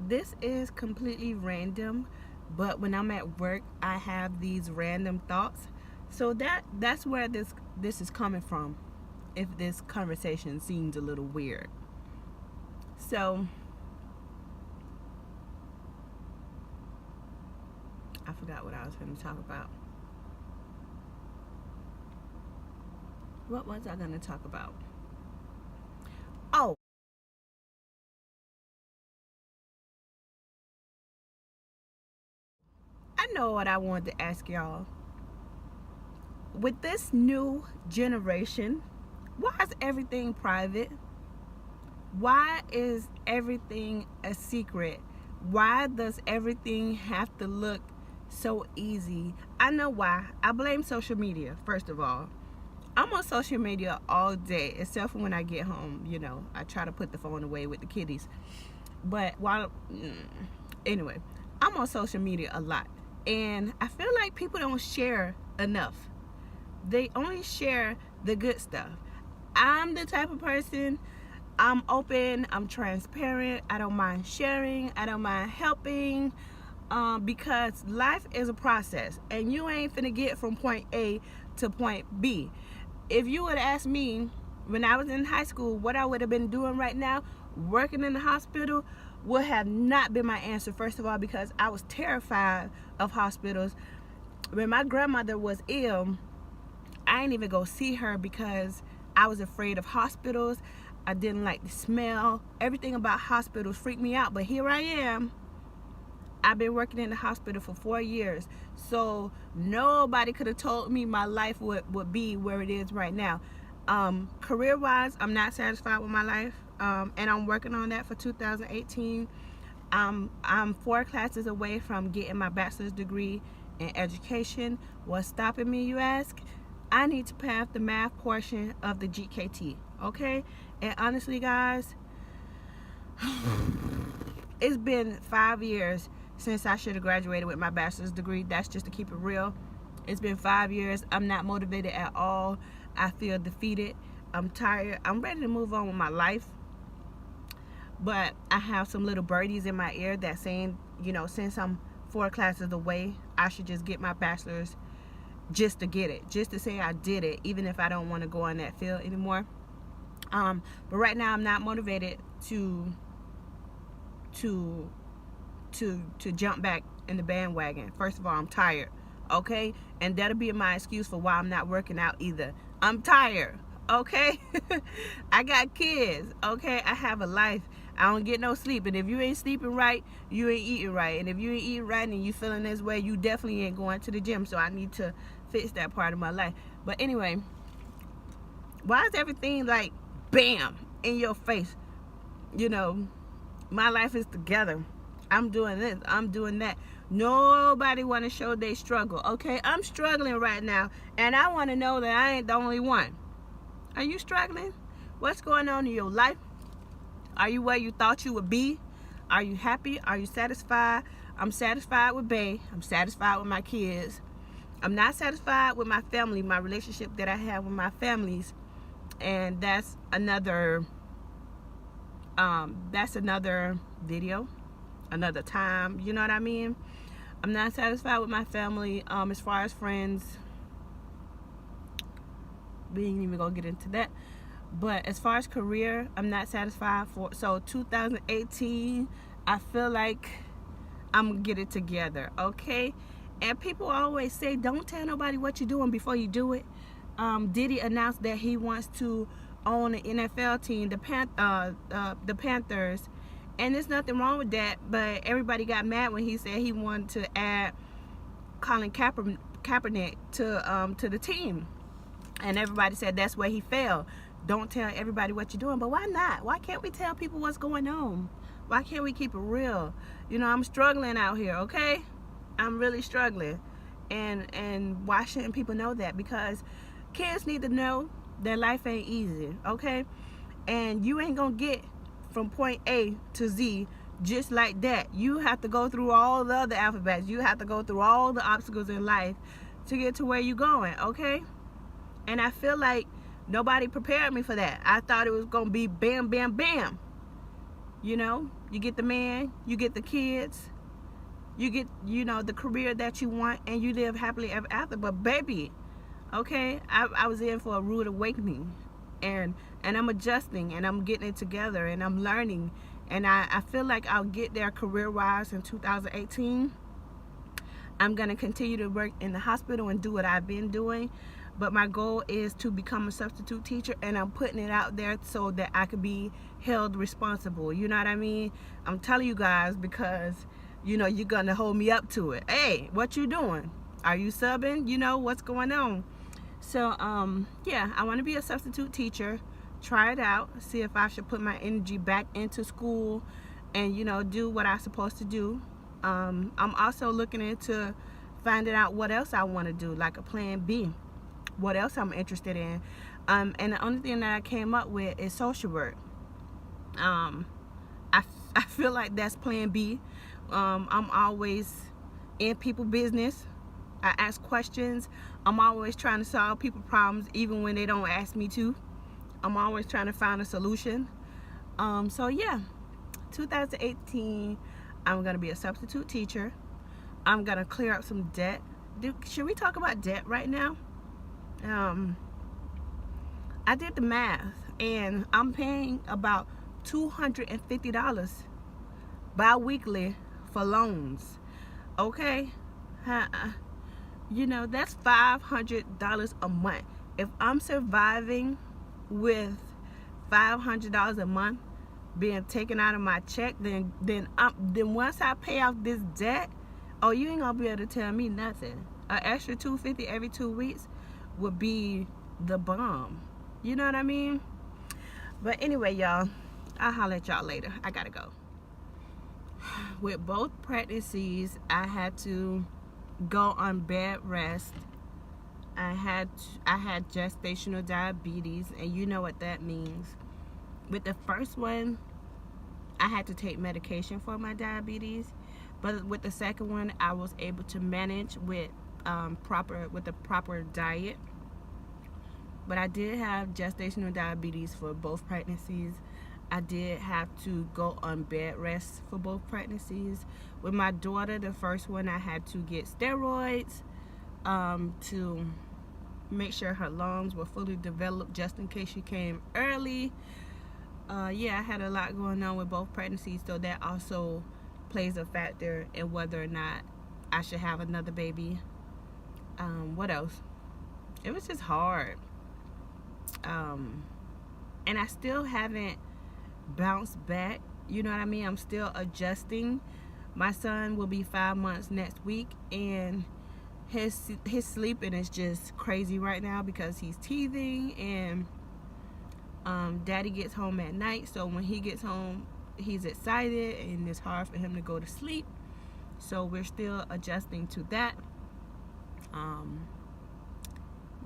This is completely random, but when I'm at work, I have these random thoughts. So that's where this is coming from. If this conversation seems a little weird. So, I forgot what I was going to talk about. What was I going to talk about? Oh, I know what I wanted to ask y'all. With this new generation, why is everything private? Why is everything a secret? Why does everything have to look so easy? I know why. I blame social media, first of all. I'm on social media all day, except for when I get home. I try to put the phone away with the kiddies. But anyway, I'm on social media a lot. And I feel like people don't share enough. They only share the good stuff. I'm the type of person, I'm open, I'm transparent, I don't mind sharing, I don't mind helping, because life is a process and you ain't finna get from point A to point B. If you would ask me when I was in high school what I would have been doing right now, working in the hospital would have not been my answer. First of all, because I was terrified of hospitals. When my grandmother was ill, I didn't even go see her because I was afraid of hospitals. I didn't like the smell. Everything about hospitals freaked me out. But here I am. I've been working in the hospital for 4 years. So nobody could have told me my life would be where it is right now. Career-wise, I'm not satisfied with my life. And I'm working on that for 2018. I'm 4 classes away from getting my bachelor's degree in education. What's stopping me, you ask? I need to pass the math portion of the GKT, okay? And honestly, guys, it's been 5 years since I should have graduated with my bachelor's degree. That's just to keep it real. It's been 5 years. I'm not motivated at all. I feel defeated. I'm tired. I'm ready to move on with my life. But I have some little birdies in my ear that saying, since I'm 4 classes away, I should just get my bachelor's just to get it, just to say I did it, even if I don't want to go in that field anymore. But right now I'm not motivated to jump back in the bandwagon. First of all, I'm tired, okay? And that'll be my excuse for why I'm not working out either. I'm tired, okay? I got kids, okay? I have a life. I don't get no sleep. And if you ain't sleeping right, you ain't eating right. And if you ain't eating right and you feeling this way, you definitely ain't going to the gym. So I need to fix that part of my life. But anyway, why is everything like bam in your face? My life is together. I'm doing this, I'm doing that. Nobody want to show they struggle, okay? I'm struggling right now, and I want to know that I ain't the only one. Are you struggling? What's going on in your life? Are you where you thought you would be? Are you happy? Are you satisfied? I'm satisfied with Bae. I'm satisfied with my kids. I'm not satisfied with my family, my relationship that I have with my families. And that's another video, another time. You know what I mean? I'm not satisfied with my family. As far as friends, we ain't even gonna get into that. But as far as career, I'm not satisfied for. So 2018, I feel like I'm gonna get it together, okay? And people always say, don't tell nobody what you're doing before you do it. Diddy announced that he wants to own an NFL team, the Panthers, and there's nothing wrong with that. But everybody got mad when he said he wanted to add Colin Kaepernick to the team, and everybody said that's where he failed. Don't tell everybody what you're doing. But why not? Why can't we tell people what's going on? Why can't we keep it real? I'm struggling out here, okay? I'm really struggling. And why shouldn't people know that? Because kids need to know that life ain't easy, okay? And you ain't gonna get from point A to Z just like that. You have to go through all the other alphabets. You have to go through all the obstacles in life to get to where you're going, okay? And I feel like nobody prepared me for that. I thought it was gonna be bam, bam, bam. you get the man, you get the kids, you get, you know, the career that you want, and you live happily ever after. But baby, okay, I was in for a rude awakening, and I'm adjusting, and I'm getting it together, and I'm learning, and I feel like I'll get there career wise in 2018. I'm going to continue to work in the hospital and do what I've been doing, but my goal is to become a substitute teacher, and I'm putting it out there so that I could be held responsible. You know what I mean? I'm telling you guys because, you know, you're going to hold me up to it. Hey, what you doing? Are you subbing? You know, what's going on? So, yeah, I want to be a substitute teacher, try it out, see if I should put my energy back into school and, you know, do what I'm supposed to do. I'm also looking into finding out what else I want to do, like a plan B, what else I'm interested in. And the only thing that I came up with is social work. I feel like that's plan B. I'm always in people business. I ask questions. I'm always trying to solve people problems even when they don't ask me to. I'm always trying to find a solution. So yeah, 2018, I'm gonna be a substitute teacher. I'm gonna clear up some debt. Should we talk about debt right now? I did the math, and I'm paying about $250 bi-weekly for loans. Okay, you know, that's $500 a month. If I'm surviving with $500 a month being taken out of my check, then once I pay off this debt, oh, you ain't gonna be able to tell me nothing. An extra $250 every 2 weeks would be the bomb. You know what I mean? But anyway, y'all, I'll holler at y'all later. I gotta go. With both pregnancies, I had to go on bed rest. I had gestational diabetes, and you know what that means. With the first one, I had to take medication for my diabetes, but with the second one, I was able to manage with the proper diet. But I did have gestational diabetes for both pregnancies. I did have to go on bed rest for both pregnancies. With my daughter, the first one, I had to get steroids to make sure her lungs were fully developed just in case she came early. Yeah, I had a lot going on with both pregnancies, so that also plays a factor in whether or not I should have another baby. What else? It was just hard. And I still haven't bounced back. You know what I mean? I'm still adjusting. My son will be 5 months next week, and his sleeping is just crazy right now because he's teething, and daddy gets home at night, so when he gets home he's excited and it's hard for him to go to sleep, so we're still adjusting to that.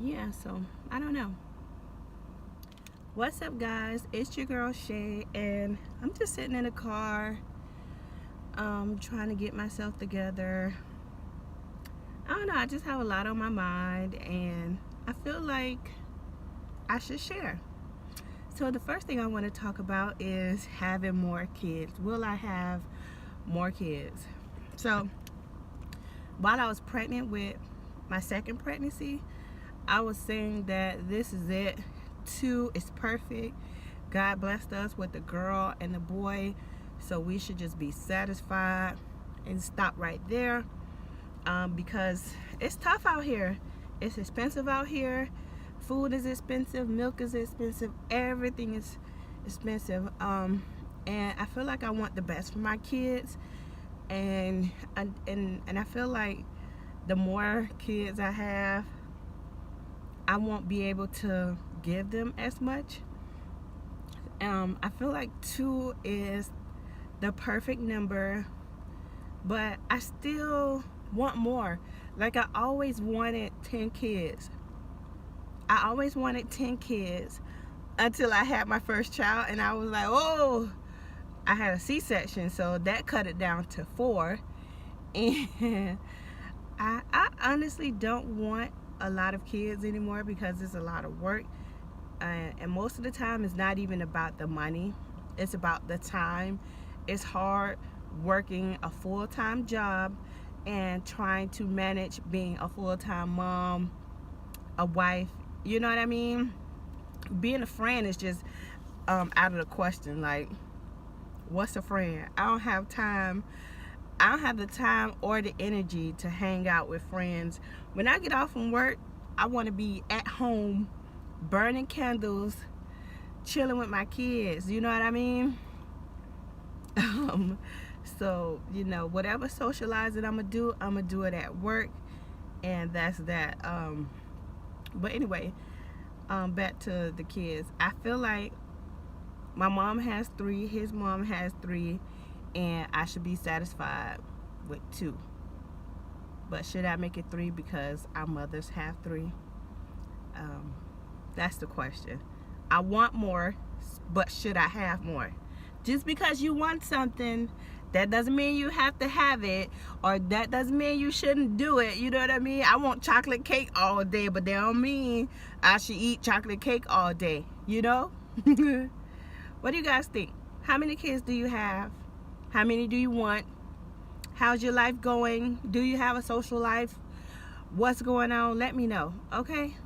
Yeah, so I don't know. What's up, guys? It's your girl Shay, and I'm just sitting in the car trying to get myself together. I don't know, I just have a lot on my mind, and I feel like I should share. So the first thing I want to talk about is having more kids. Will I have more kids? So while I was pregnant with my second pregnancy, I was saying that this is it. 2 is perfect. God blessed us with a girl and a boy, so we should just be satisfied and stop right there, because it's tough out here. It's expensive out here. Food is expensive, milk is expensive, everything is expensive, and I feel like I want the best for my kids, and I feel like the more kids I have, I won't be able to give them as much. I feel like 2 is the perfect number, but I still want more. Like, I always wanted 10 kids. I always wanted 10 kids until I had my first child, and I was like, oh, I had a C-section, so that cut it down to 4. And I honestly don't want a lot of kids anymore because it's a lot of work, and most of the time it's not even about the money, it's about the time It's hard working a full-time job and trying to manage being a full-time mom, a wife. You know what I mean? Being a friend is just out of the question. Like, what's a friend? I don't have time. I don't have the time or the energy to hang out with friends. When I get off from work, I want to be at home, burning candles, chilling with my kids. You know what I mean? So, you know, whatever socializing I'm going to do it at work. And that's that. But anyway, back to the kids. I feel like my mom has 3, his mom has 3, and I should be satisfied with 2. But should I make it 3 because our mothers have 3? That's the question. I want more, but should I have more? Just because you want something, that doesn't mean you have to have it, or that doesn't mean you shouldn't do it. You know what I mean? I want chocolate cake all day, but that don't mean I should eat chocolate cake all day, you know? What do you guys think? How many kids do you have? How many do you want? How's your life going? Do you have a social life? What's going on? Let me know, okay?